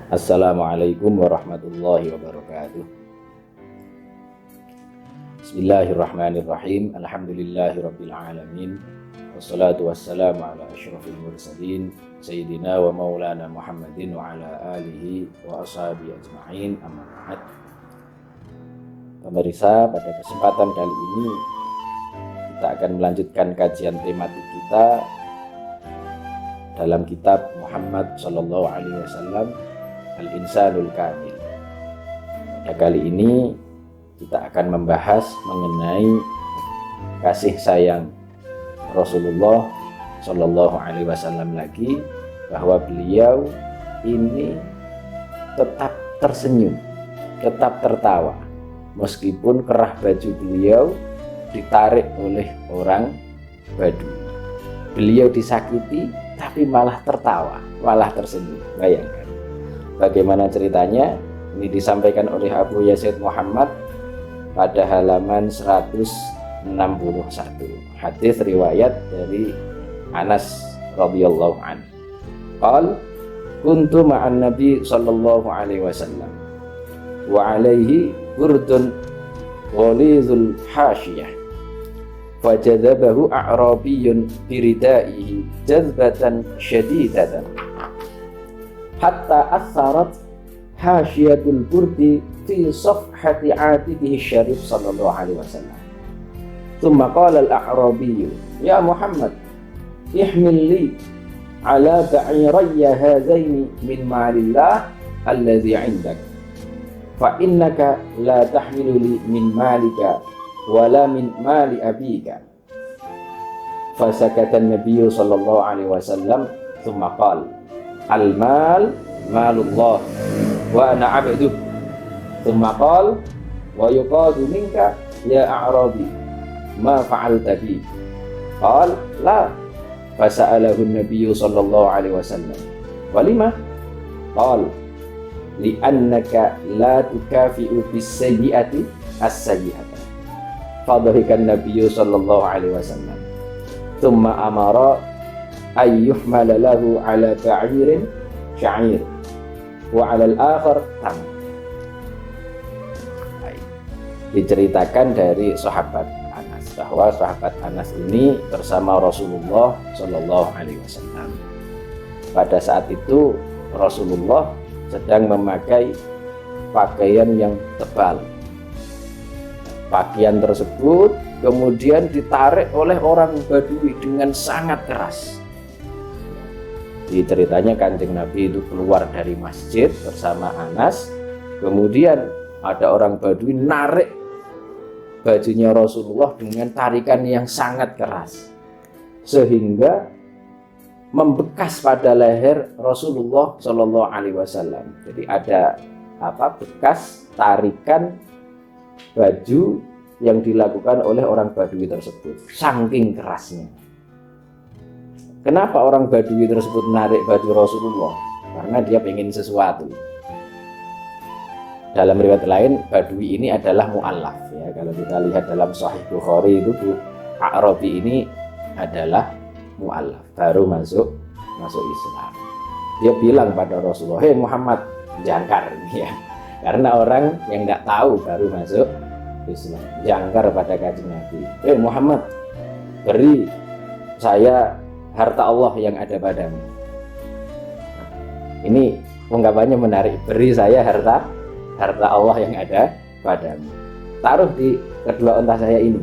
Assalamualaikum warahmatullahi wabarakatuh. Bismillahirrahmanirrahim. Alhamdulillahirabbil alamin. Wassalatu wassalamu ala asyrafil mursalin sayyidina wa maulana Muhammadin wa ala alihi wa ashabihi ajma'in. Amma ba'd. Pemirsa, pada kesempatan kali ini kita akan melanjutkan kajian tematik kita dalam kitab Muhammad sallallahu alaihi wasallam Al-Insanul Kamil. Pada kali ini kita akan membahas mengenai kasih sayang Rasulullah Sallallahu Alaihi Wasallam lagi, bahwa beliau ini tetap tersenyum, tetap tertawa meskipun kerah baju beliau ditarik oleh orang Badui. Beliau disakiti tapi malah tertawa, malah tersenyum. Bayangkan bagaimana ceritanya. Ini disampaikan oleh Abu Yazid Muhammad pada halaman 161. Hadis riwayat dari Anas radhiyallahu anhu. Qal kuntu ma'an Nabi sallallahu alaihi wasallam wa alaihi burdun ghalidhul hasyiyah fajadabahu a'rabiyyun biridaihi jazbatan syadidatan hatta asarat hasyiatul burdi fi safhati atiqihi syarif sallallahu alaihi wasallam. Thumma qala al-a'rabiyyu ya Muhammad ihmil li ala ba'irayya hadzaini min malillah alladhi 'indak fa innaka la tahmilu li min malika wala min mali abika. Fasakata an-nabiyyu sallallahu alaihi wasallam thumma qala al-mal malullah wa ana 'abduh. Thumma qala wa yuqadu minka ya a'rabi ma fa'alta bi. Qala la. Fasa'alahu an-nabiy sallallahu alaihi wasallam wa lima. Qala li'annaka la tukafi'u bis-sayyi'ati as-sayyi'ata. Fadhahika an-nabiy sallallahu alaihi wasallam. Thumma amara ayyuhmala lahu ala ba'irin sya'ir wa 'ala al-akhar tam. Diceritakan dari sahabat Anas bahwa sahabat Anas ini bersama Rasulullah Shallallahu Alaihi Wasallam. Pada saat itu Rasulullah sedang memakai pakaian yang tebal. Pakaian tersebut kemudian ditarik oleh orang Badui dengan sangat keras. Di ceritanya Kanjeng Nabi itu keluar dari masjid bersama Anas, kemudian ada orang Badui narik bajunya Rasulullah dengan tarikan yang sangat keras sehingga membekas pada leher Rasulullah Shallallahu Alaihi Wasallam. Jadi ada bekas tarikan baju yang dilakukan oleh orang Badui tersebut, saking kerasnya. Kenapa orang Badui tersebut menarik baju Rasulullah? Karena dia pengen sesuatu. Dalam riwayat lain, Badui ini adalah mu'allaf ya. Kalau kita lihat dalam Sahih Bukhari itu A'rabi ini adalah mu'allaf, baru masuk Islam. Dia bilang pada Rasulullah, "Hei Muhammad, jangkar ini ya." Karena orang yang tidak tahu baru masuk Islam, jangkar pada Kanjeng Nabi. "Hei Muhammad, beri saya harta Allah yang ada padamu." Ini ungkapannya menarik, beri saya harta Allah yang ada padamu. Taruh di kedua unta saya ini.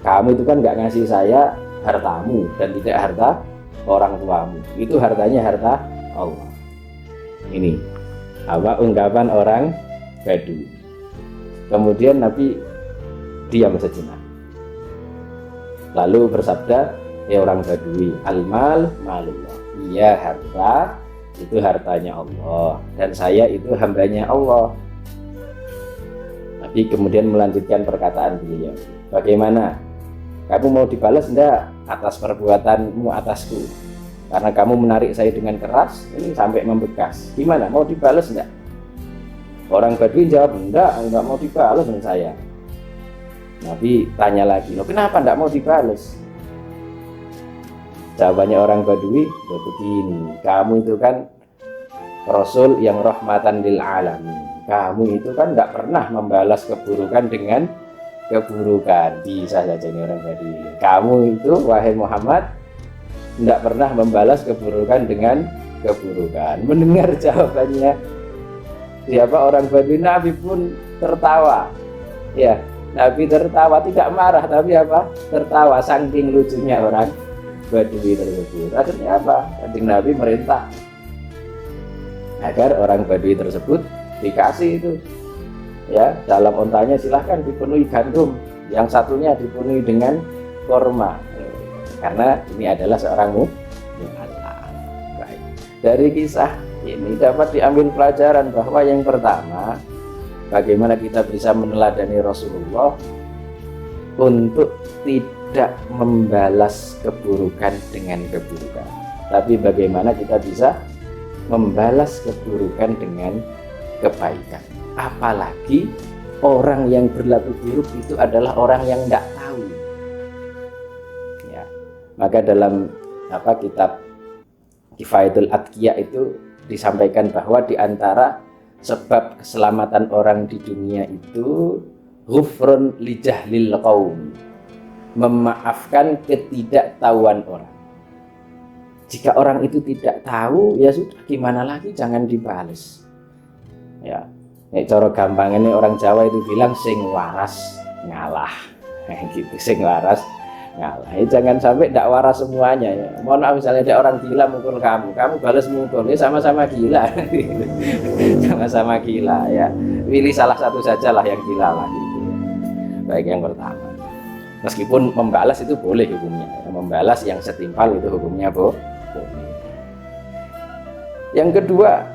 Kamu itu kan nggak ngasih saya hartamu dan tidak harta orang tuamu. Itu hartanya harta Allah. Ini ungkapan orang Badui. Kemudian Nabi diam sejenak. Lalu bersabda, "Ya orang Badui, al-mal malullah." Iya, harta itu hartanya Allah dan saya itu hambanya Allah. Nabi kemudian melanjutkan perkataan beliau, "Bagaimana? Kamu mau dibalas enggak atas perbuatanmu atasku? Karena kamu menarik saya dengan keras, ini sampai membekas. Gimana? Mau dibalas enggak?" Orang Badui jawab, enggak mau dibalas dengan saya." Nabi tanya lagi, "Loh, kenapa enggak mau dibalas?" Jawabannya orang Badui, begini, kamu itu kan Rasul yang rahmatan lil alamin. Kamu itu kan tidak pernah membalas keburukan dengan keburukan. Bisa saja ini orang Badui. Kamu itu wahai Muhammad tidak pernah membalas keburukan dengan keburukan. Mendengar jawabannya siapa orang Badui, Nabi pun tertawa. Ya, Nabi tertawa, tidak marah tapi apa? Tertawa saking lucunya orang Badui tersebut. Akhirnya apa? Kanjeng Nabi merintah agar orang Badui tersebut dikasih itu, ya, dalam ontanya silahkan dipenuhi gandum, yang satunya dipenuhi dengan korma, karena ini adalah seorang Allah. Baik. Dari kisah ini dapat diambil pelajaran bahwa yang pertama, bagaimana kita bisa meneladani Rasulullah untuk tidak membalas keburukan dengan keburukan, tapi bagaimana kita bisa membalas keburukan dengan kebaikan. Apalagi orang yang berlaku buruk itu adalah orang yang tidak tahu. Ya, maka dalam kitab Kifayatul Atqiya itu disampaikan bahwa di antara sebab keselamatan orang di dunia itu ghufrun li jahlil qaum, memaafkan ketidaktahuan orang. Jika orang itu tidak tahu, ya sudah, gimana lagi, jangan dibales. Ya, cara gampang ini orang Jawa itu bilang sing waras ngalah, gitu, sing waras ngalah. Jangan sampai tidak waras semuanya. Ya. Mohon maaf, misalnya ada orang gila mukul kamu balas mukul, ya sama-sama gila, sama-sama gila. Ya, pilih salah satu sajalah yang gila lah. Gitu. Baik, yang pertama, meskipun membalas itu boleh hukumnya, ya. Membalas yang setimpal itu hukumnya boleh. Yang kedua,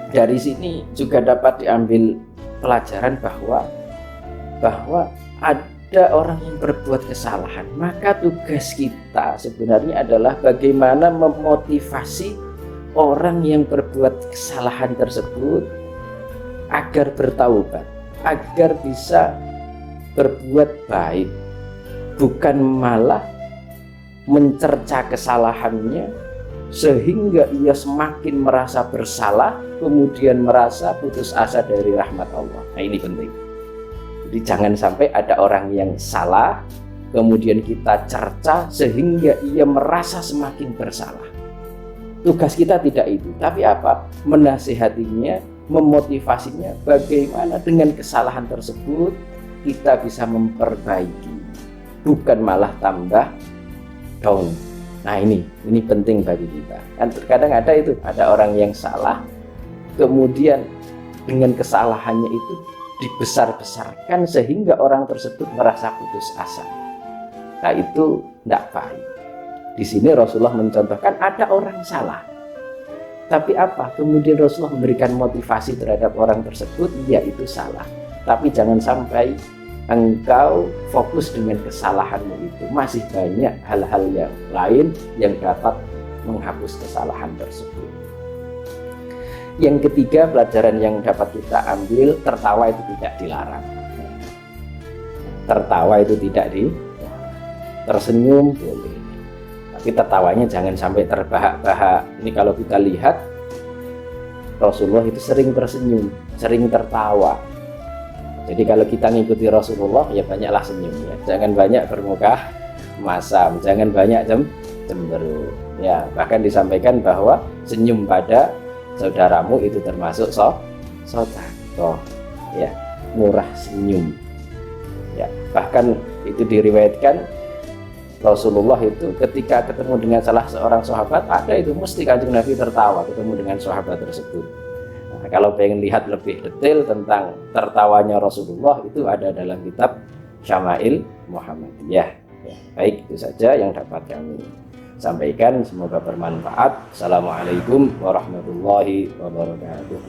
dari sini juga dapat diambil pelajaran bahwa ada orang yang berbuat kesalahan, maka tugas kita sebenarnya adalah bagaimana memotivasi orang yang berbuat kesalahan tersebut agar bertaubat, agar bisa berbuat baik, bukan malah mencerca kesalahannya sehingga ia semakin merasa bersalah, kemudian merasa putus asa dari rahmat Allah. Nah, ini penting. Jadi jangan sampai ada orang yang salah kemudian kita cerca sehingga ia merasa semakin bersalah. Tugas kita tidak itu, tapi apa? Menasihatinya, memotivasinya bagaimana dengan kesalahan tersebut kita bisa memperbaiki, bukan malah tambah down. Nah, ini penting bagi kita. Kan terkadang ada orang yang salah, kemudian dengan kesalahannya itu dibesar-besarkan sehingga orang tersebut merasa putus asa. Nah, itu tidak baik. Di sini Rasulullah mencontohkan ada orang salah, tapi apa? Kemudian Rasulullah memberikan motivasi terhadap orang tersebut, ya itu salah. Tapi jangan sampai engkau fokus dengan kesalahanmu itu. Masih banyak hal-hal yang lain yang dapat menghapus kesalahan tersebut. Yang ketiga, pelajaran yang dapat kita ambil, tertawa itu tidak dilarang. Tertawa itu tidak tersenyum boleh, tapi tertawanya jangan sampai terbahak-bahak. Ini kalau kita lihat Rasulullah itu sering tersenyum, sering tertawa. Jadi kalau kita ngikuti Rasulullah, ya banyaklah senyumnya. Jangan banyak bermuka masam, jangan banyak cemberut. Ya, bahkan disampaikan bahwa senyum pada saudaramu itu termasuk sedekah. Ya, murah senyum. Ya, bahkan itu diriwayatkan Rasulullah itu ketika ketemu dengan salah seorang sahabat, ada itu mesti Kanjeng Nabi tertawa ketemu dengan sahabat tersebut. Kalau pengen lihat lebih detail tentang tertawanya Rasulullah, itu ada dalam kitab Syama'il Muhammadiyah. Ya, baik, itu saja yang dapat kami sampaikan. Semoga bermanfaat. Assalamualaikum warahmatullahi wabarakatuh.